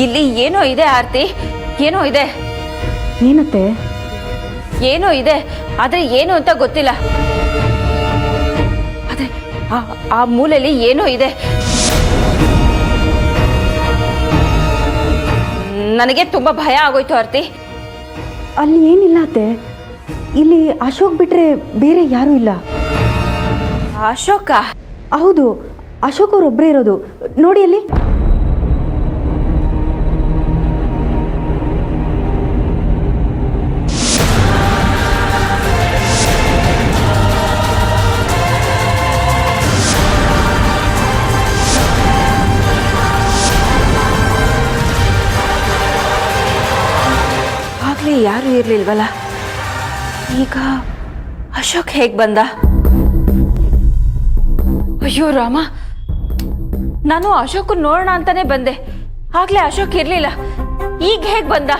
ಇಲ್ಲಿ ಏನೋ ಇದೆ ಆರ್ತಿ, ಏನೋ ಇದೆ. ಏನತ್ತೆ? ಏನೋ ಇದೆ, ಆದ್ರೆ ಏನು ಅಂತ ಗೊತ್ತಿಲ್ಲ. ಆದ್ರೆ ಆ ಮೂಲೆಯಲ್ಲಿ ಏನೋ ಇದೆ. ನನಗೆ ತುಂಬಾ ಭಯ ಆಗೋಯ್ತು ಆರ್ತಿ. ಅಲ್ಲಿ ಏನಿಲ್ಲ ಅತ್ತೆ, ಇಲ್ಲಿ ಅಶೋಕ್ ಬಿಟ್ರೆ ಬೇರೆ ಯಾರೂ ಇಲ್ಲ. ಅಶೋಕ? ಹೌದು, ಅಶೋಕ್ ಅವರೊಬ್ಬರೇ ಇರೋದು. ನೋಡಿ ಅಲ್ಲಿ. ಆಗ್ಲೇ ಯಾರು ಇರ್ಲಿಲ್ವಲ್ಲ, ಈಗ ಅಶೋಕ್ ಹೇಗ್ ಬಂದ? ಅಯ್ಯೋ ರಾಮ, ನಾನು ಅಶೋಕ್ ನೋಡೋಣ ಅಂತಾನೆ ಬಂದೆ. ಆಗ್ಲೇ ಅಶೋಕ್ ಇರ್ಲಿಲ್ಲ, ಈಗ ಹೇಗ್ ಬಂದ?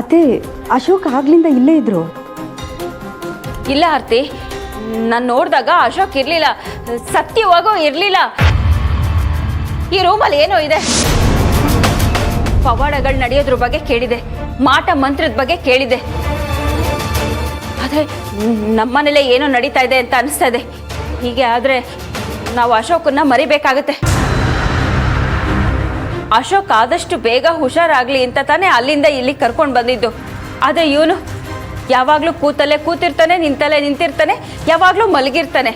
ಅತ್ತೆ, ಅಶೋಕ್ ಆಗ್ಲಿಂದ ಇಲ್ಲೇ ಇದ್ರು. ಇಲ್ಲ ಆರ್ತಿ, ನಾನು ನೋಡಿದಾಗ ಅಶೋಕ್ ಇರ್ಲಿಲ್ಲ, ಸತ್ಯವಾಗೋ ಇರ್ಲಿಲ್ಲ. ಈ ರೂಮಲ್ಲಿ ಏನೋ ಇದೆ. ಪವಾಡಗಳು ನಡೆಯೋದ್ರ ಬಗ್ಗೆ ಕೇಳಿದೆ, ಮಾಟ ಮಂತ್ರದ ಬಗ್ಗೆ ಕೇಳಿದೆ. ಆದ್ರೆ ನಮ್ಮನೇಲೆ ಏನೋ ನಡೀತಾ ಇದೆ ಅಂತ ಅನಿಸ್ತಾ ಇದೆ. ಹೀಗೆ ಆದ್ರೆ ನಾವು ಅಶೋಕನ್ನ ಮರಿಬೇಕಾಗತ್ತೆ. ಅಶೋಕ್ ಆದಷ್ಟು ಬೇಗ ಹುಷಾರಾಗ್ಲಿ ಅಂತ ತಾನೇ ಅಲ್ಲಿಂದ ಇಲ್ಲಿ ಕರ್ಕೊಂಡು ಬಂದಿದ್ದು. ಆದ್ರೆ ಇವನು ಯಾವಾಗ್ಲೂ ಕೂತಲ್ಲೇ ಕೂತಿರ್ತಾನೆ, ನಿಂತಲ್ಲೇ ನಿಂತಿರ್ತಾನೆ, ಯಾವಾಗ್ಲೂ ಮಲಗಿರ್ತಾನೆ.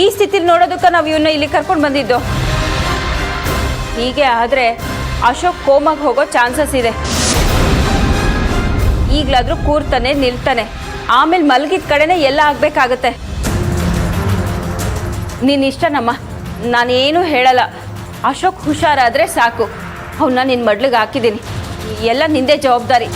ಈ ಸ್ಥಿತಿಲಿ ನೋಡೋದಕ್ಕೆ ನಾವು ಇವನ್ನ ಇಲ್ಲಿ ಕರ್ಕೊಂಡು ಬಂದಿದ್ದು. ಹೀಗೆ ಆದ್ರೆ ಅಶೋಕ್ ಕೋಮಾಗಿ ಹೋಗೋ ಚಾನ್ಸಸ್ ಇದೆ. ಈಗ್ಲಾದ್ರೂ ಕೂರ್ತಾನೆ, ನಿಲ್ತಾನೆ, ಆಮೇಲೆ ಮಲಗಿದ ಕಡೆನೆ ಎಲ್ಲ ಆಗ್ಬೇಕಾಗತ್ತೆ. ನಿನ್ನ ಇಷ್ಟನಮ್ಮ, ನಾನೇನು ಹೇಳಲ್ಲ. ಅಶೋಕ್ ಹುಷಾರಾದ್ರೆ ಸಾಕು. ಅವನ್ನ ನಿನ್ನ ಮಡ್ಲಿಗೆ ಹಾಕಿದ್ದೀನಿ, ಎಲ್ಲ ನಿಂದೇ ಜವಾಬ್ದಾರಿ.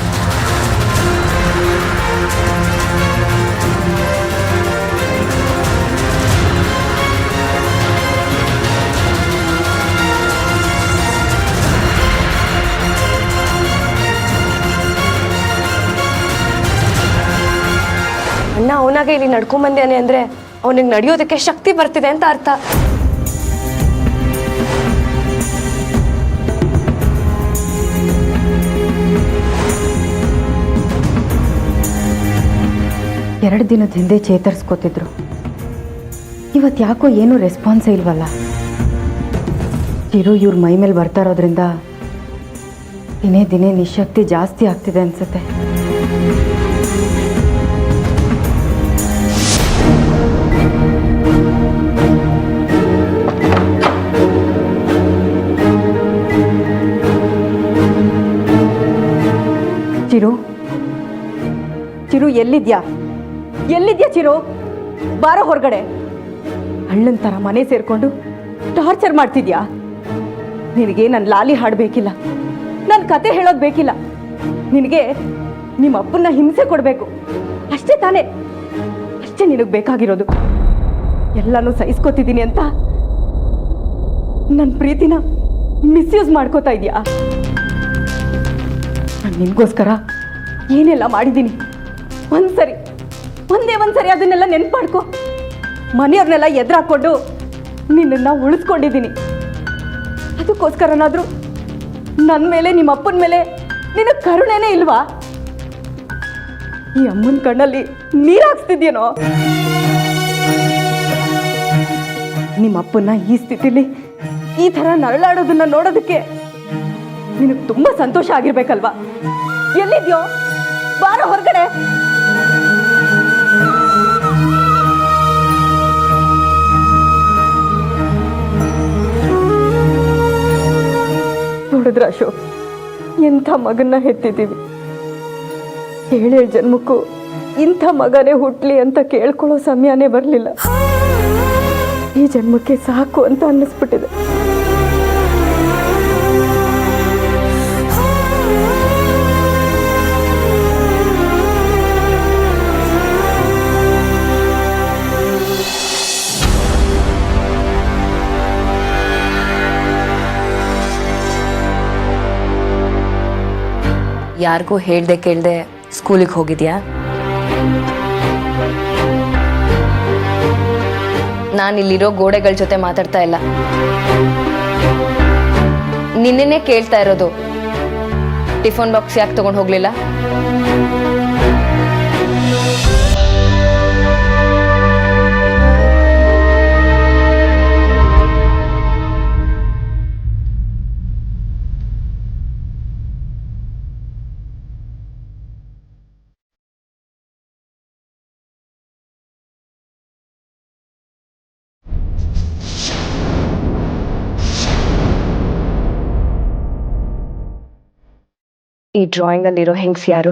ಅಣ್ಣ ಅವನಾಗೆ ಇಲ್ಲಿ ನಡ್ಕೊಂಬಂದೇನೆ ಅಂದ್ರೆ ಅವನಿಗೆ ನಡೆಯೋದಕ್ಕೆ ಶಕ್ತಿ ಬರ್ತಿದೆ ಅಂತ ಅರ್ಥ. ಎರಡು ದಿನದ ಹಿಂದೆ ಚೇತರಿಸ್ಕೋತಿದ್ರು. ಇವತ್ತು ಯಾಕೋ ಏನೂ ರೆಸ್ಪಾನ್ಸೇ ಇಲ್ವಲ್ಲ. ಚಿರು ಇವ್ರ ಮೈ ಮೇಲೆ ಬರ್ತಾ ಇರೋದ್ರಿಂದ ದಿನೇ ದಿನೇ ನಿಶಕ್ತಿ ಜಾಸ್ತಿ ಆಗ್ತಿದೆ ಅನ್ಸುತ್ತೆ. ಚಿರು, ಚಿರು ಎಲ್ಲಿದ್ಯಾ? ಎಲ್ಲಿದ್ಯಾ ಚಿರು? ಬಾರೋ ಹೊರಗಡೆ. ಅಣ್ಣನ ಥರ ಮನೆ ಸೇರ್ಕೊಂಡು ಟಾರ್ಚರ್ ಮಾಡ್ತಿದ್ಯಾ? ನಿನಗೆ ನನ್ನ ಲಾಲಿ ಹಾಡಬೇಕಿಲ್ಲ, ನನ್ನ ಕತೆ ಹೇಳೋದು ಬೇಕಿಲ್ಲ. ನಿನಗೆ ನಿಮ್ಮ ಅಪ್ಪನ್ನ ಹಿಂಸೆ ಕೊಡಬೇಕು ಅಷ್ಟೇ ತಾನೇ. ಅಷ್ಟೇ ನಿನಗೆ ಬೇಕಾಗಿರೋದು. ಎಲ್ಲನೂ ಸಹಿಸ್ಕೋತಿದ್ದೀನಿ ಅಂತ ನನ್ನ ಪ್ರೀತಿನ ಮಿಸ್ಯೂಸ್ ಮಾಡ್ಕೋತಾ ಇದೆಯಾ? ನಾನು ನಿನಗೋಸ್ಕರ ಏನೆಲ್ಲ ಮಾಡಿದ್ದೀನಿ. ಒಂದೇ ಒಂದ್ಸರಿ ಅದನ್ನೆಲ್ಲ ನೆನ್ಪು ಮಾಡ್ಕೊ. ಮನೆಯವ್ರನ್ನೆಲ್ಲ ಎದುರಾಕೊಂಡು ನಿನ್ನನ್ನು ಉಳಿಸ್ಕೊಂಡಿದ್ದೀನಿ. ಅದಕ್ಕೋಸ್ಕರನಾದರೂ ನನ್ನ ಮೇಲೆ, ನಿಮ್ಮ ಅಪ್ಪನ ಮೇಲೆ ನಿನ್ನ ಕರುಣೆನೇ ಇಲ್ವಾ? ಈ ಅಮ್ಮನ ಕಣ್ಣಲ್ಲಿ ನೀರು ಹಾಕ್ಸ್ತಿದ್ಯೇನೋ? ನಿಮ್ಮ ಅಪ್ಪನ ಈ ಸ್ಥಿತಿಲಿ ಈ ಥರ ನರಳಾಡೋದನ್ನ ನೋಡೋದಕ್ಕೆ ನಿನಗೆ ತುಂಬ ಸಂತೋಷ ಆಗಿರ್ಬೇಕಲ್ವಾ? ಎಲ್ಲಿದ್ಯೋ? ಬಾರ ಹೊರಗಡೆ. ನೋಡಿದ್ರ ಅಶೋಕ್, ಎಂಥ ಮಗನ್ನ ಹೆತ್ತಿದ್ದೀವಿ. 7 ಜನ್ಮಕ್ಕೂ ಇಂಥ ಮಗನೇ ಹುಟ್ಲಿ ಅಂತ ಕೇಳ್ಕೊಳ್ಳೋ ಸಮಯನೇ ಬರಲಿಲ್ಲ. ಈ ಜನ್ಮಕ್ಕೆ ಸಾಕು ಅಂತ ಅನ್ನಿಸ್ಬಿಟ್ಟಿದೆ. ಯಾರಿಗೂ ಹೇಳ್ದೆ ಕೇಳ್ದೆ ಸ್ಕೂಲಿಗೆ ಹೋಗಿದ್ಯಾ? ನಾನು ಇಲ್ಲಿರೋ ಗೋಡೆಗಳ ಜೊತೆ ಮಾತಾಡ್ತಾ ಇಲ್ಲ. ನಿನ್ನೆ ಕೇಳ್ತಾ ಇರೋದು, ಟಿಫನ್ ಬಾಕ್ಸ್ ಯಾಕೆ ತಗೊಂಡು ಹೋಗ್ಲಿಲ್ಲ? ಈ ಡ್ರಾಯಿಂಗ್ ಅಲ್ಲಿರೋ ಹೆಂಗ್ಸ್ ಯಾರು?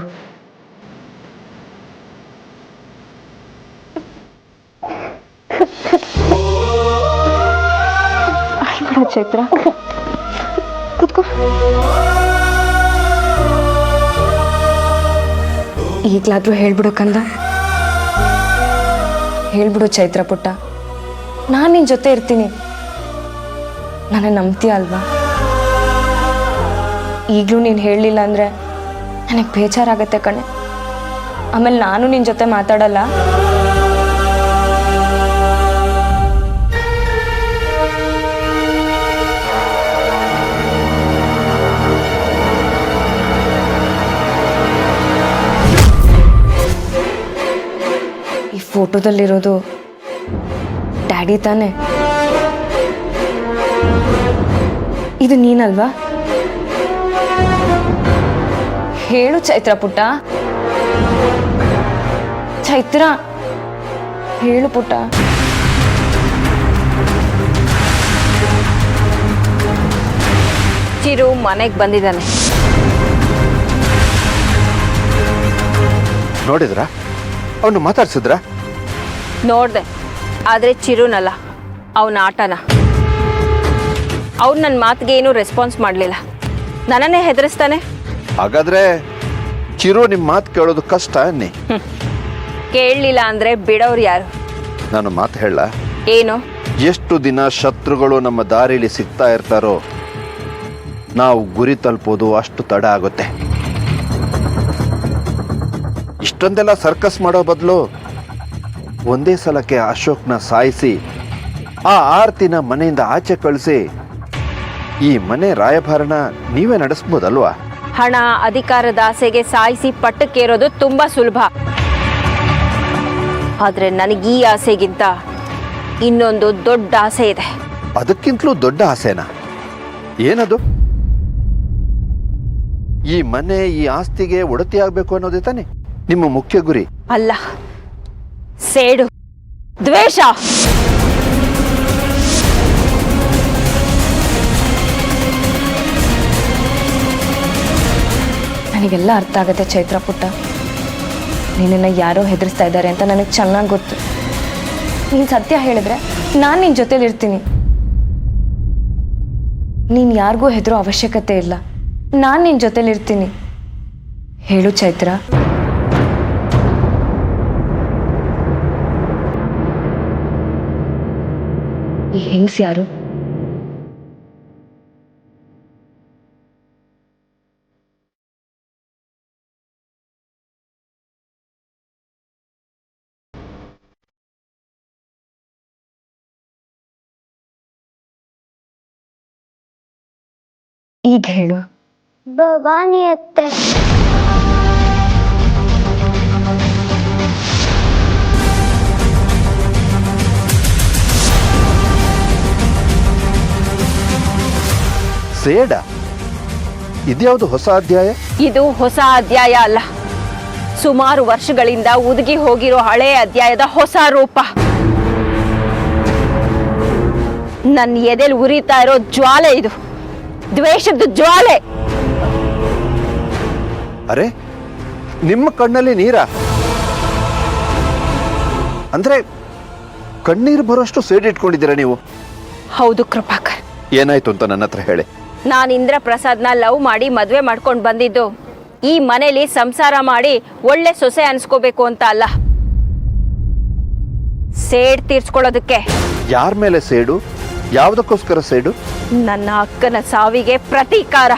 ಚೈತ್ರ, ಕೂತ್ಕೋ. ಈಗ್ಲಾದ್ರೂ ಹೇಳ್ಬಿಡು ಕಂದ, ಹೇಳ್ಬಿಡು ಚೈತ್ರ ಪುಟ್ಟ, ನಾನು ನಿನ್ ಜೊತೆ ಇರ್ತೀನಿ. ನನ್ನ ನಂಬ್ತೀಯ ಅಲ್ವಾ? ಈಗಲೂ ನೀನು ಹೇಳಲಿಲ್ಲ ಅಂದರೆ ನನಗೆ ಬೇಜಾರಾಗತ್ತೆ ಕಣೆ. ಆಮೇಲೆ ನಾನು ನಿನ್ನ ಜೊತೆ ಮಾತಾಡಲ್ಲ. ಈ ಫೋಟೋದಲ್ಲಿರೋದು ಡ್ಯಾಡಿ ತಾನೆ? ಇದು ನೀನಲ್ವಾ? ಹೇಳು ಚೈತ್ರ ಪುಟ್ಟ, ಚೈತ್ರ ಹೇಳು ಪುಟ್ಟ. ಚಿರು ಮನೆಗೆ ಬಂದಿದ್ದಾನೆ. ನೋಡಿದ್ರ? ಅವನು ಮಾತಾಡ್ಸಿದ್ರ? ನೋಡ್ದೆ, ಆದರೆ ಚಿರುನಲ್ಲ, ಅವನ ಆಟನ. ಅವ್ನು ನನ್ನ ಮಾತಿಗೆ ಏನೂ ರೆಸ್ಪಾನ್ಸ್ ಮಾಡಲಿಲ್ಲ, ನನ್ನನ್ನೇ ಹೆದರಿಸ್ತಾನೆ. ಹಾಗಾದ್ರೆ ಚಿರು ನಿಮ್ಮ ಮಾತು ಕೇಳೋದು ಕಷ್ಟ ಅನ್ನಿ. ಕೇಳಲಿಲ್ಲ ಅಂದರೆ ಬಿಡೋರು ಯಾರು? ನಾನು ಮಾತು ಹೇಳ, ಏನು? ಎಷ್ಟು ದಿನ ಶತ್ರುಗಳು ನಮ್ಮ ದಾರಿಲಿ ಸಿಗ್ತಾ ಇರ್ತಾರೋ ನಾವು ಗುರಿ ತಲುಪೋದು ಅಷ್ಟು ತಡ ಆಗುತ್ತೆ. ಇಷ್ಟೊಂದೆಲ್ಲ ಸರ್ಕಸ್ ಮಾಡೋ ಬದಲು ಒಂದೇ ಸಲಕ್ಕೆ ಅಶೋಕ್ನ ಸಾಯಿಸಿ ಆ ಆರ್ತಿನ ಮನೆಯಿಂದ ಆಚೆ ಕಳಿಸಿ ಈ ಮನೆ ರಾಯಭಾರಣ ನೀವೇ ನಡೆಸ್ಬೋದಲ್ವಾ? ಹಣ ಅಧಿಕಾರದ ಆಸೆಗೆ ಸಾಯಿಸಿ ಪಟ್ಟಕ್ಕೇರೋದು ತುಂಬಾ ಸುಲಭ. ಆದ್ರೆ ನನಗೆ ಈ ಆಸೆಗಿಂತ ಇನ್ನೊಂದು ದೊಡ್ಡ ಆಸೆ ಇದೆ. ಅದಕ್ಕಿಂತಲೂ ದೊಡ್ಡ ಆಸೆನಾ? ಏನದು? ಈ ಮನೆ ಈ ಆಸ್ತಿಗೆ ಒಡತಿ ಆಗ್ಬೇಕು ಅನ್ನೋದೇ ತಾನೆ ನಿಮ್ಮ ಮುಖ್ಯ ಗುರಿ? ಅಲ್ಲ, ಸೇಡು, ದ್ವೇಷ. ನನಗೆಲ್ಲ ಅರ್ಥ ಆಗುತ್ತೆ ಚೈತ್ರ ಪುಟ್ಟ. ನಿನ್ನನ್ನು ಯಾರೋ ಹೆದರಿಸ್ತಾ ಇದ್ದಾರೆ ಅಂತ ನನಗೆ ಚೆನ್ನಾಗಿ ಗೊತ್ತು. ನೀನು ಸತ್ಯ ಹೇಳಿದ್ರೆ ನಾನು ನಿನ್ನ ಜೊತೆಲಿರ್ತೀನಿ. ನೀನು ಯಾರಿಗೂ ಹೆದರೋ ಅವಶ್ಯಕತೆ ಇಲ್ಲ, ನಾನು ನಿನ್ನ ಜೊತೆಲಿರ್ತೀನಿ. ಹೇಳು ಚೈತ್ರ. ಈ ಹೆಂಗ್ಸ್ ಯಾರು? ಈಗ ಹೇಳು. ಭವಾನಿ ಅತ್ತೆ. ಸೇಡ? ಇದ್ಯಾವುದು ಹೊಸ ಅಧ್ಯಾಯ? ಇದು ಹೊಸ ಅಧ್ಯಾಯ ಅಲ್ಲ, ಸುಮಾರು ವರ್ಷಗಳಿಂದ ಉದುಗಿ ಹೋಗಿರೋ ಹಳೆಯ ಅಧ್ಯಾಯದ ಹೊಸ ರೂಪ. ನನ್ನ ಎದೆಲ್ ಉರಿತಾ ಇರೋ ಜ್ವಾಲೆ ಇದು, ದ್ವೇಷದ ಜ್ವಾಲೆ. ಅರೆ, ನಿಮ್ಮ ಕಣ್ಣಲ್ಲಿ ನೀರ? ಅಂದ್ರೆ ಕಣ್ಣೀರು ಬರೋಷ್ಟು ಸೇಡಿಟ್ಕೊಂಡಿದ್ದೀರಾ ನೀವು? ಹೌದು ಕೃಪಾಕರ್. ಏನಾಯ್ತು ಅಂತ ನನ್ನ ಹತ್ರ ಹೇಳಿ. ನಾನು ಇಂದ್ರ ಪ್ರಸಾದ್ನ ಲವ್ ಮಾಡಿ ಮದುವೆ ಮಾಡ್ಕೊಂಡು ಬಂದಿದ್ದು ಈ ಮನೇಲಿ ಸಂಸಾರ ಮಾಡಿ ಒಳ್ಳೆ ಸೊಸೆ ಅನ್ಸ್ಕೋಬೇಕು ಅಂತ ಅಲ್ಲ, ಸೇಡ್ ತೀರ್ಸ್ಕೊಳ್ಳೋದಕ್ಕೆ. ಯಾರ ಮೇಲೆ ಸೇಡು? ಯಾವುದಕ್ಕೋಸ್ಕರ ಸೇಡು? ನನ್ನ ಅಕ್ಕನ ಸಾವಿಗೆ ಪ್ರತೀಕಾರ.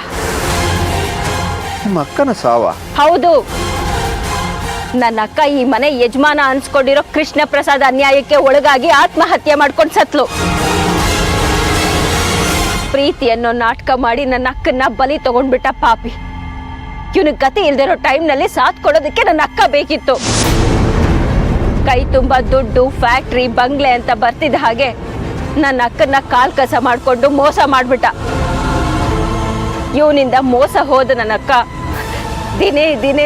ನಿಮ್ಮ ಅಕ್ಕನ ಸಾವ? ಹೌದು, ನನ್ನ ಅಕ್ಕ ಈ ಮನೆ ಯಜಮಾನ ಅನ್ಸ್ಕೊಂಡಿರೋ ಕೃಷ್ಣ ಪ್ರಸಾದ್ ಅನ್ಯಾಯಕ್ಕೆ ಒಳಗಾಗಿ ಆತ್ಮಹತ್ಯೆ ಮಾಡ್ಕೊಂಡು ಸತ್ಲು. ಪ್ರೀತಿ ಅನ್ನೋ ನಾಟಕ ಮಾಡಿ ನನ್ನ ಅಕ್ಕನ್ನ ಬಲಿ ತಗೊಂಡ್ಬಿಟ್ಟ ಪಾಪಿ. ಇವನು ಗತಿ ಇಲ್ದಿರೋ ಟೈಮ್ನಲ್ಲಿ ಸಾಥ್ ಕೊಡೋದಕ್ಕೆ ನನ್ನ ಅಕ್ಕ ಬೇಕಿತ್ತು. ಕೈ ತುಂಬಾ ದುಡ್ಡು, ಫ್ಯಾಕ್ಟ್ರಿ, ಬಂಗ್ಲೆ ಅಂತ ಬರ್ತಿದ್ದ ಹಾಗೆ ನನ್ನ ಅಕ್ಕನ್ನ ಕಾಲ್ ಕಸ ಮಾಡ್ಕೊಂಡು ಮೋಸ ಮಾಡ್ಬಿಟ್ಟ. ಇವನಿಂದ ಮೋಸ ಹೋದ ನನ್ನ ಅಕ್ಕ ದಿನೇ ದಿನೇ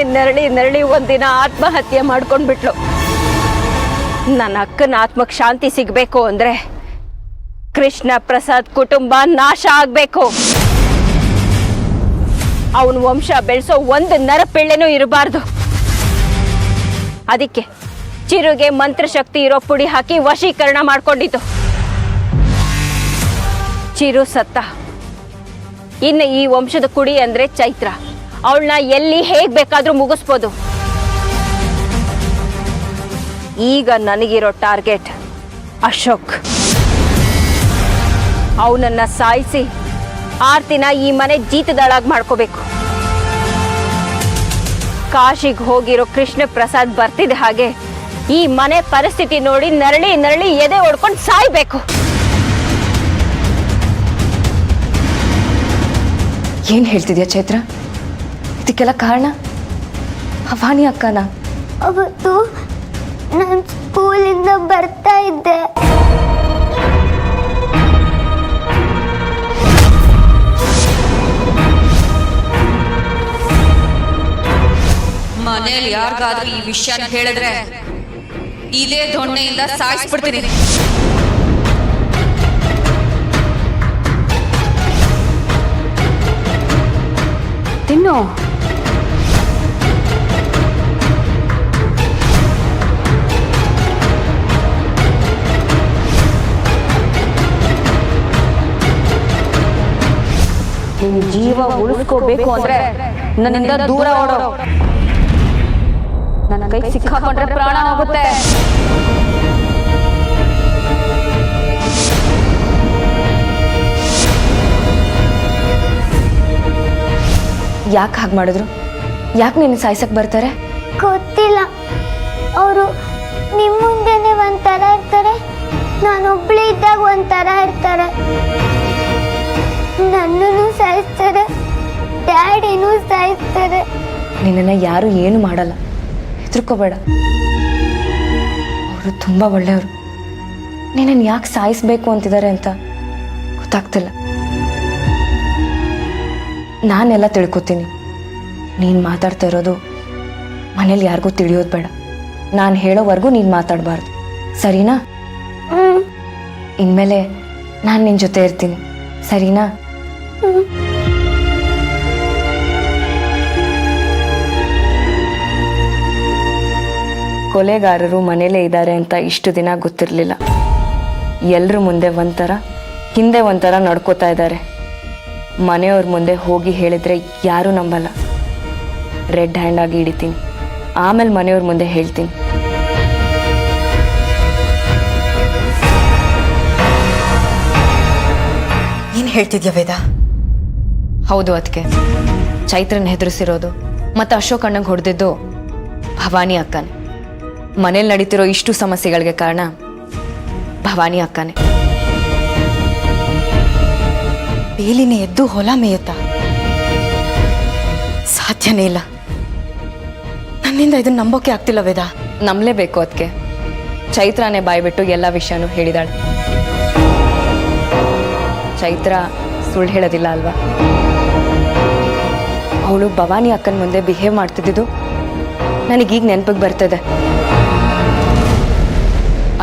ನರಳಿ ಒಂದಿನ ಆತ್ಮಹತ್ಯೆ ಮಾಡ್ಕೊಂಡ್ಬಿಟ್ಲು. ನನ್ನ ಅಕ್ಕನ ಆತ್ಮಕ್ಕೆ ಶಾಂತಿ ಸಿಗ್ಬೇಕು ಅಂದ್ರೆ ಕೃಷ್ಣ ಪ್ರಸಾದ್ ಕುಟುಂಬ ನಾಶ ಆಗ್ಬೇಕು. ಅವನ ವಂಶ ಬೆಳೆಸೋ ಒಂದು ನರಪಿಳ್ಳೆನೂ ಇರಬಾರ್ದು. ಅದಕ್ಕೆ ಚಿರುಗೆ ಮಂತ್ರಶಕ್ತಿ ಇರೋ ಪುಡಿ ಹಾಕಿ ವಶೀಕರಣ ಮಾಡ್ಕೊಂಡಿದ್ದು. ಚಿರು ಸತ್ತ. ಇನ್ನು ಈ ವಂಶದ ಕುಡಿ ಅಂದ್ರೆ ಚೈತ್ರ. ಅವಳನ್ನ ಎಲ್ಲಿ ಹೇಗ್ ಬೇಕಾದ್ರೂ ಮುಗಿಸ್ಬೋದು. ಈಗ ನನಗಿರೋ ಟಾರ್ಗೆಟ್ ಅಶೋಕ್. ಅವನನ್ನ ಸಾಯಿಸಿ ಆರ್ತಿನ ಈ ಮನೆ ಜೀತದಾಳಾಗಿ ಮಾಡ್ಕೋಬೇಕು. ಕಾಶಿಗೆ ಹೋಗಿರೋ ಕೃಷ್ಣ ಪ್ರಸಾದ್ ಬರ್ತಿದ್ದ ಹಾಗೆ ಈ ಮನೆ ಪರಿಸ್ಥಿತಿ ನೋಡಿ ನರಳಿ ಎದೆ ಹೊಡ್ಕೊಂಡು ಸಾಯ್ಬೇಕು. ಏನ್ ಹೇಳ್ತಿದ್ಯಾ ಚೈತ್ರ? ಇದಕ್ಕೆಲ್ಲ ಕಾರಣ ಭವಾನಿ ಅಕ್ಕನ? ಅವತ್ತು ನಾನು ಸ್ಕೂಲಿಂದ ಬರ್ತಾ ಇದ್ದೆ. ಮನೇಲಿ ಯಾರಿಗಾದ್ರೂ ಈ ವಿಷಯನ ಹೇಳಿದ್ರೆ ಇದೇ ದೊಣ್ಣೆಯಿಂದ ಸಾಯಿಸ್ಬಿಡ್ತೀನಿ. ತಿನ್ನು. ನಿನ್ ಜೀವ ಉಳಿಸ್ಕೋಬೇಕು ಅಂದ್ರೆ ನನ್ನಿಂದ ದೂರ ಓಡೋ. ನನ್ನ ಕೈ ಸಿಕ್ಕಾಕೊಂಡ್ರೆ ಪ್ರಾಣ ಹೋಗುತ್ತೆ. ಯಾಕೆ ಹಾಗೆ ಮಾಡಿದ್ರು? ಯಾಕೆ ನಿನ್ನ ಸಾಯ್ಸಕ್ ಬರ್ತಾರೆ? ಗೊತ್ತಿಲ್ಲ. ಅವರು ನಿಮ್ಮ ಮುಂದೆನೆ ಒಂಥರ ಇರ್ತಾರೆ, ನಾನೊಬ್ಳು ಇದ್ದಾಗ ಒಂಥರ ಇರ್ತಾರೆ. ನನ್ನನ್ನು ಸಾಯಿಸ್ತಾರೆ, ಡ್ಯಾಡಿನೂ ಸಾಯಿಸ್ತಾರೆ. ನಿನ್ನನ್ನು ಯಾರು ಏನು ಮಾಡಲ್ಲ, ಹೆದರ್ಕೋಬೇಡ. ಅವರು ತುಂಬ ಒಳ್ಳೆಯವರು. ನಿನ್ನನ್ನು ಯಾಕೆ ಸಾಯಿಸ್ಬೇಕು ಅಂತಿದ್ದಾರೆ ಅಂತ ಗೊತ್ತಾಗ್ತಿಲ್ಲ. ನಾನೆಲ್ಲ ತಿಳ್ಕೊತೀನಿ. ನೀನು ಮಾತಾಡ್ತಾ ಇರೋದು ಮನೇಲಿ ಯಾರಿಗೂ ತಿಳಿಯೋದು ಬೇಡ. ನಾನು ಹೇಳೋವರೆಗೂ ನೀನು ಮಾತಾಡಬಾರ್ದು, ಸರಿನಾ? ಇನ್ಮೇಲೆ ನಾನು ನಿನ್ನ ಜೊತೆ ಇರ್ತೀನಿ, ಸರಿನಾ? ಕೊಲೆಗಾರರು ಮನೇಲೇ ಇದ್ದಾರೆ ಅಂತ ಇಷ್ಟು ದಿನ ಗೊತ್ತಿರಲಿಲ್ಲ. ಎಲ್ಲರ ಮುಂದೆ ಒಂಥರ, ಹಿಂದೆ ಒಂಥರ ನಡ್ಕೋತಾ ಇದ್ದಾರೆ. ಮನೆಯವ್ರ ಮುಂದೆ ಹೋಗಿ ಹೇಳಿದ್ರೆ ಯಾರೂ ನಂಬಲ್ಲ. ರೆಡ್ ಹ್ಯಾಂಡ್ ಆಗಿ ಹಿಡಿತೀನಿ, ಆಮೇಲೆ ಮನೆಯವ್ರ ಮುಂದೆ ಹೇಳ್ತೀನಿ. ಏನು ಹೇಳ್ತಿದ್ಯಾ ವೇದ? ಹೌದು, ಅದಕ್ಕೆ ಚೈತ್ರನ ಹೆದರಿಸಿರೋದು ಮತ್ತು ಅಶೋಕ್ ಅಣ್ಣಂಗೆ ಹೊಡೆದಿದ್ದು ಭವಾನಿ ಅಕ್ಕನೇ. ಮನೇಲಿ ನಡೀತಿರೋ ಇಷ್ಟು ಸಮಸ್ಯೆಗಳಿಗೆ ಕಾರಣ ಭವಾನಿ ಅಕ್ಕನೇ. ಬೇಲಿನೇ ಎದ್ದು ಹೊಲ ಮೇಯುತ್ತಾ? ಸಾಧ್ಯನೇ ಇಲ್ಲ. ನನ್ನಿಂದ ಇದನ್ನ ನಂಬೋಕೆ ಆಗ್ತಿಲ್ಲ ವೇದ. ನಂಬಲೇಬೇಕು. ಅದಕ್ಕೆ ಚೈತ್ರನೇ ಬಾಯ್ಬಿಟ್ಟು ಎಲ್ಲ ವಿಷಯನೂ ಹೇಳಿದಾಳೆ. ಚೈತ್ರ ಸುಳ್ಳು ಹೇಳೋದಿಲ್ಲ ಅಲ್ವಾ? ಅವಳು ಭವಾನಿ ಅಕ್ಕನ ಮುಂದೆ ಬಿಹೇವ್ ಮಾಡ್ತಿದ್ದು ನನಗೀಗ ನೆನಪಿಗೆ ಬರ್ತದೆ.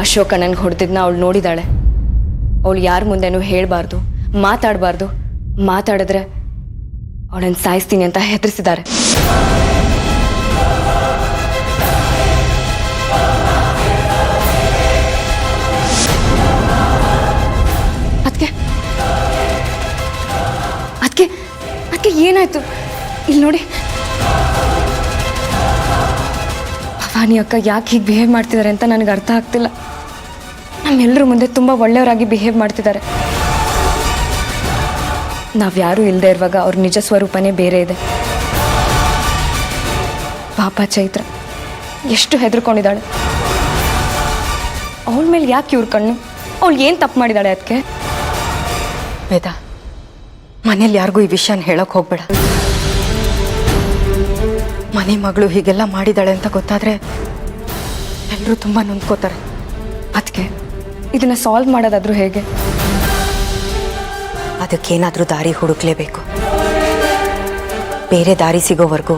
ಅಶೋಕ ನನಗೆ ಹೊಡೆದಿದ್ನ ಅವಳು ನೋಡಿದಾಳೆ. ಅವಳು ಯಾರ ಮುಂದೆನೂ ಹೇಳಬಾರ್ದು, ಮಾತಾಡಬಾರ್ದು. ಮಾತಾಡಿದ್ರೆ ಅವಳನ್ನು ಸಾಯಿಸ್ತೀನಿ ಅಂತ ಹೆದರಿಸಿದ್ದಾರೆ. ಅದಕ್ಕೆ ಅದಕ್ಕೆ ಅದಕ್ಕೆ ಏನಾಯ್ತು ಇಲ್ಲಿ ನೋಡಿ. ಭವಾನಿ ಅಕ್ಕ ಯಾಕೆ ಹೀಗೆ ಬಿಹೇವ್ ಮಾಡ್ತಿದ್ದಾರೆ ಅಂತ ನನಗೆ ಅರ್ಥ ಆಗ್ತಿಲ್ಲ. ನಮ್ಮೆಲ್ಲರ ಮುಂದೆ ತುಂಬ ಒಳ್ಳೆಯವರಾಗಿ ಬಿಹೇವ್ ಮಾಡ್ತಿದ್ದಾರೆ. ನಾವ್ಯಾರೂ ಇಲ್ಲದೆ ಇರುವಾಗ ಅವ್ರ ನಿಜ ಸ್ವರೂಪನೇ ಬೇರೆ ಇದೆ. ಪಾಪ ಚೈತ್ರ ಎಷ್ಟು ಹೆದರ್ಕೊಂಡಿದ್ದಾಳೆ. ಅವಳ ಮೇಲೆ ಯಾಕೆ ಇವ್ರ ಕಣ್ಣು? ಅವಳು ಏನು ತಪ್ಪು ಮಾಡಿದಾಳೆ ಅದಕ್ಕೆ? ವೇದ, ಮನೇಲಿ ಯಾರಿಗೂ ಈ ವಿಷಯನ ಹೇಳಕ್ ಹೋಗ್ಬೇಡ. ಮನೆ ಮಗಳು ಹೀಗೆಲ್ಲ ಮಾಡಿದಾಳೆ ಅಂತ ಗೊತ್ತಾದ್ರೆ ಎಲ್ಲರೂ ತುಂಬಾ ನೊಂದ್ಕೋತಾರೆ. ಅದಕ್ಕೆ ಇದನ್ನ ಸಾಲ್ವ್ ಮಾಡೋದಾದ್ರೂ ಹೇಗೆ? ಅದಕ್ಕೇನಾದ್ರೂ ದಾರಿ ಹುಡುಕ್ಲೇಬೇಕು. ಬೇರೆ ದಾರಿ ಸಿಗೋವರೆಗೂ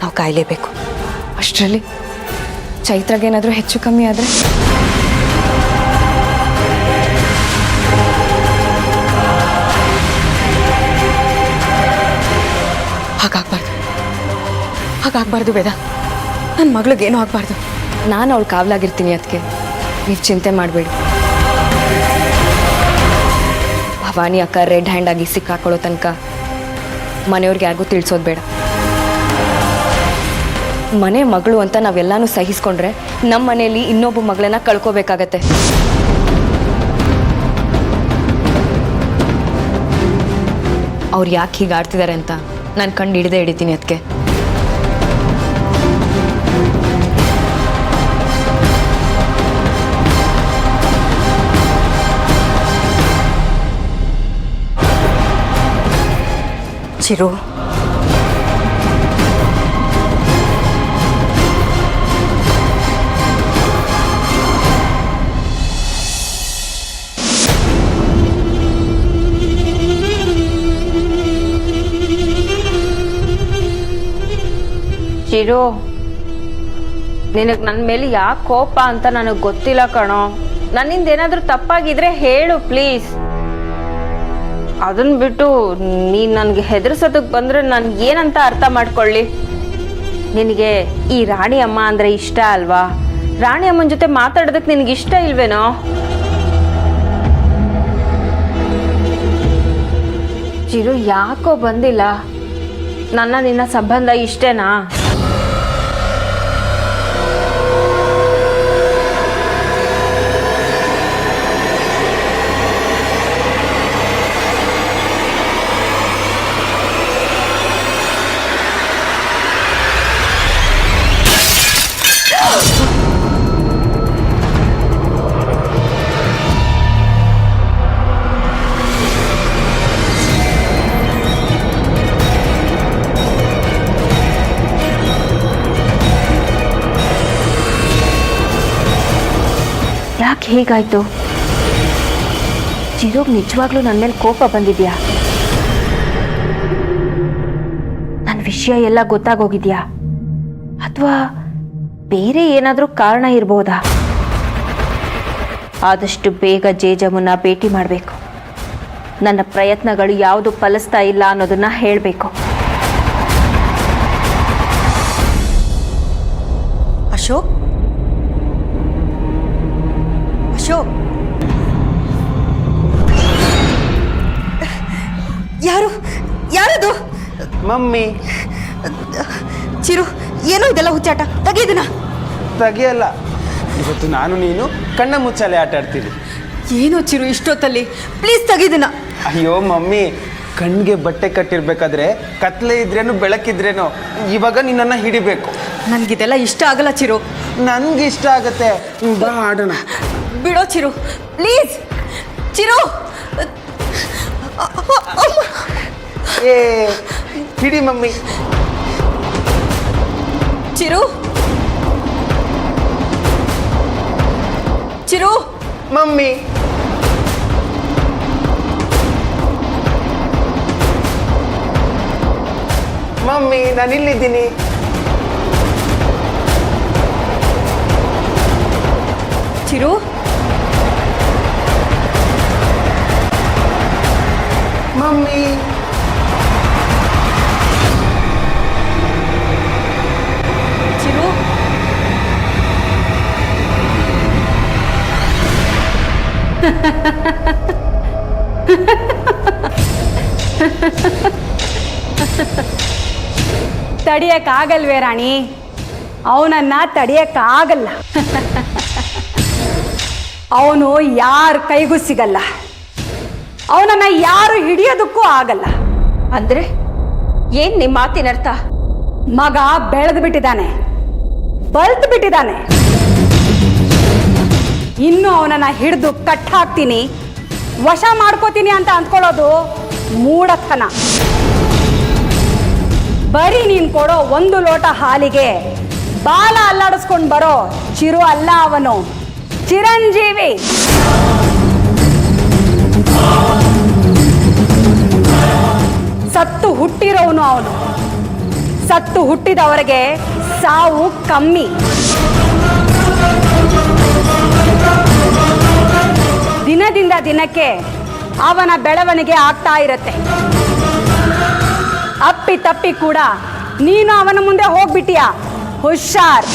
ನಾವು ಕಾಯಲೇಬೇಕು. ಅಷ್ಟರಲ್ಲಿ ಚೈತ್ರಾಗೇನಾದರೂ ಹೆಚ್ಚು ಕಮ್ಮಿ ಆದರೆ? ಹಾಗಾಗ್ಬಾರ್ದು ವೇದ. ನನ್ನ ಮಗಳಿಗೇನೂ ಆಗ್ಬಾರ್ದು. ನಾನು ಅವಳು ಕಾವಲಾಗಿರ್ತೀನಿ. ಅದಕ್ಕೆ ನೀವು ಚಿಂತೆ ಮಾಡಬೇಡಿ. ಭವಾನಿ ಅಕ್ಕ ರೆಡ್ ಹ್ಯಾಂಡ್ ಆಗಿ ಸಿಕ್ಕಾಕೊಳ್ಳೋ ತನಕ ಮನೆಯವ್ರಿಗೆ ಯಾರಿಗೂ ತಿಳಿಸೋದು ಬೇಡ. ಮನೆ ಮಗಳು ಅಂತ ನಾವೆಲ್ಲಾನು ಸಹಿಸ್ಕೊಂಡ್ರೆ ನಮ್ಮ ಮನೆಯಲ್ಲಿ ಇನ್ನೊಬ್ಬ ಮಗಳನ್ನ ಕಳ್ಕೋಬೇಕಾಗತ್ತೆ. ಅವ್ರು ಯಾಕೆ ಹೀಗೆ ಆಡ್ತಿದ್ದಾರೆ ಅಂತ ನಾನು ಕಂಡು ಹಿಡಿತೀನಿ. ಅದಕ್ಕೆ ಚಿರು, ಚಿರು, ನಿನಗೆ ನನ್ನ ಮೇಲೆ ಯಾಕೆ ಕೋಪ ಅಂತ ನನಗೆ ಗೊತ್ತಿಲ್ಲ ಕಣೋ. ನನ್ನಿಂದ ಏನಾದರೂ ತಪ್ಪಾಗಿದ್ರೆ ಹೇಳು ಪ್ಲೀಸ್. ಅದನ್ನ ಬಿಟ್ಟು ನೀನು ನನಗೆ ಹೆದರ್ಸೋದಕ್ಕೆ ಬಂದರೆ ನಾನು ಏನಂತ ಅರ್ಥ ಮಾಡ್ಕೊಳ್ಳಿ? ನಿನಗೆ ಈ ರಾಣಿ ಅಮ್ಮ ಅಂದರೆ ಇಷ್ಟ ಅಲ್ವಾ? ರಾಣಿ ಅಮ್ಮನ ಜೊತೆ ಮಾತಾಡೋದಕ್ಕೆ ನಿನಗೆ ಇಷ್ಟ ಇಲ್ವೇನೋ? ಚಿರು, ಯಾಕೋ ಬಂದಿಲ್ಲ? ನಿನ್ನ ಸಂಬಂಧ ಇಷ್ಟೇನಾ? ಯಾಕೆ ಹೀಗಾಯ್ತು? ಚಿರೋಗ್ ನಿಜವಾಗ್ಲೂ ನನ್ನ ಮೇಲೆ ಕೋಪ ಬಂದಿದ್ಯಾ? ನನ್ನ ವಿಷಯ ಎಲ್ಲ ಗೊತ್ತಾಗೋಗಿದ್ಯಾ? ಅಥವಾ ಬೇರೆ ಏನಾದರೂ ಕಾರಣ ಇರ್ಬೋದಾ? ಆದಷ್ಟು ಬೇಗ ಜೇಜಮ್ಮನ್ನ ಭೇಟಿ ಮಾಡಬೇಕು. ನನ್ನ ಪ್ರಯತ್ನಗಳು ಯಾವುದು ಫಲಿಸ್ತಾ ಇಲ್ಲ ಅನ್ನೋದನ್ನ ಹೇಳಬೇಕು. ಅಶೋಕ್, ಅಶೋಕ್, ಯಾರದು? ಮಮ್ಮಿ. ಚಿರು, ಏನೋ ಇದೆಲ್ಲ ಹುಚ್ಚಾಟ, ತೆಗೆದನ. ತೆಗಿಯಲ್ಲ. ಇವತ್ತು ನಾನು ನೀನು ಕಣ್ಣ ಮುಚ್ಚಾಲೆ ಆಟ ಆಡ್ತೀನಿ. ಏನೋ ಚಿರು ಇಷ್ಟೊತ್ತಲ್ಲಿ, ಪ್ಲೀಸ್ ತೆಗೆದನ. ಅಯ್ಯೋ ಮಮ್ಮಿ, ಕಣ್ಣಿಗೆ ಬಟ್ಟೆ ಕಟ್ಟಿರ್ಬೇಕಾದ್ರೆ ಕತ್ಲೆ ಇದ್ರೇನು ಬೆಳಕಿದ್ರೇನು ಇವಾಗ ನಿನ್ನನ್ನು ಹಿಡಿಬೇಕು. ನನಗಿದೆಲ್ಲ ಇಷ್ಟ ಆಗಲ್ಲ ಚಿರು. ನನ್ಗೆ ಇಷ್ಟ ಆಗತ್ತೆ. ಬಾ ಆಡೋಣ. ಬಿಡೋ ಚಿರು, ಪ್ಲೀಸ್. ಚಿರು, ಏ ಹಿಡಿ mummy. Chiru, Chiru, mummy. Mummy, ನಾನಿಲ್ಲಿದ್ದೀನಿ. ಚಿರು, ಮಮ್ಮಿ. ಚಿರು, ತಡಿಯಕ್ಕಾಗಲ್ವೇ ರಾಣಿ? ಅವನನ್ನ ತಡಿಯಕ್ಕಾಗಲ್ಲ. ಅವನು ಯಾರ ಕೈಗೂ ಸಿಗಲ್ಲ. ಅವನನ್ನ ಯಾರು ಹಿಡಿಯೋದಕ್ಕೂ ಆಗಲ್ಲ. ಅಂದ್ರೆ ಏನ್ ನಿಮ್ಮ ಮಾತಿನ ಅರ್ಥ? ಮಗ ಬೆಳೆದು ಬಿಟ್ಟಿದ್ದಾನೆ. ಬಲ್ತ್ ಬಿಟ್ಟಿದ್ದಾನೆ. ಇನ್ನು ಅವನನ್ನ ಹಿಡಿದು ಕಟ್ ಹಾಕ್ತೀನಿ, ವಶ ಮಾಡ್ಕೋತೀನಿ ಅಂತ ಅಂದ್ಕೊಳ್ಳೋದು ಮೂಢತನ. ಬರೀ ನೀನು ಕೊಡೋ 1 ಲೋಟ ಹಾಲಿಗೆ ಬಾಲ ಅಲ್ಲಾಡಿಸ್ಕೊಂಡು ಬರೋ ಚಿರು ಅಲ್ಲ ಅವನು, ಚಿರಂಜೀವಿ. ಸತ್ತು ಹುಟ್ಟಿರೋನು ಅವನು. ಸತ್ತು ಹುಟ್ಟಿದವರಿಗೆ ಸಾವು ಕಮ್ಮಿ. ದಿನದಿಂದ ದಿನಕ್ಕೆ ಅವನ ಬೆಳವಣಿಗೆ ಆಗ್ತಾ ಇರುತ್ತೆ. ಅಪ್ಪಿ ತಪ್ಪಿ ಕೂಡ ನೀನು ಅವನ ಮುಂದೆ ಹೋಗ್ಬಿಟ್ಟಿಯಾ, ಹುಷಾರ್.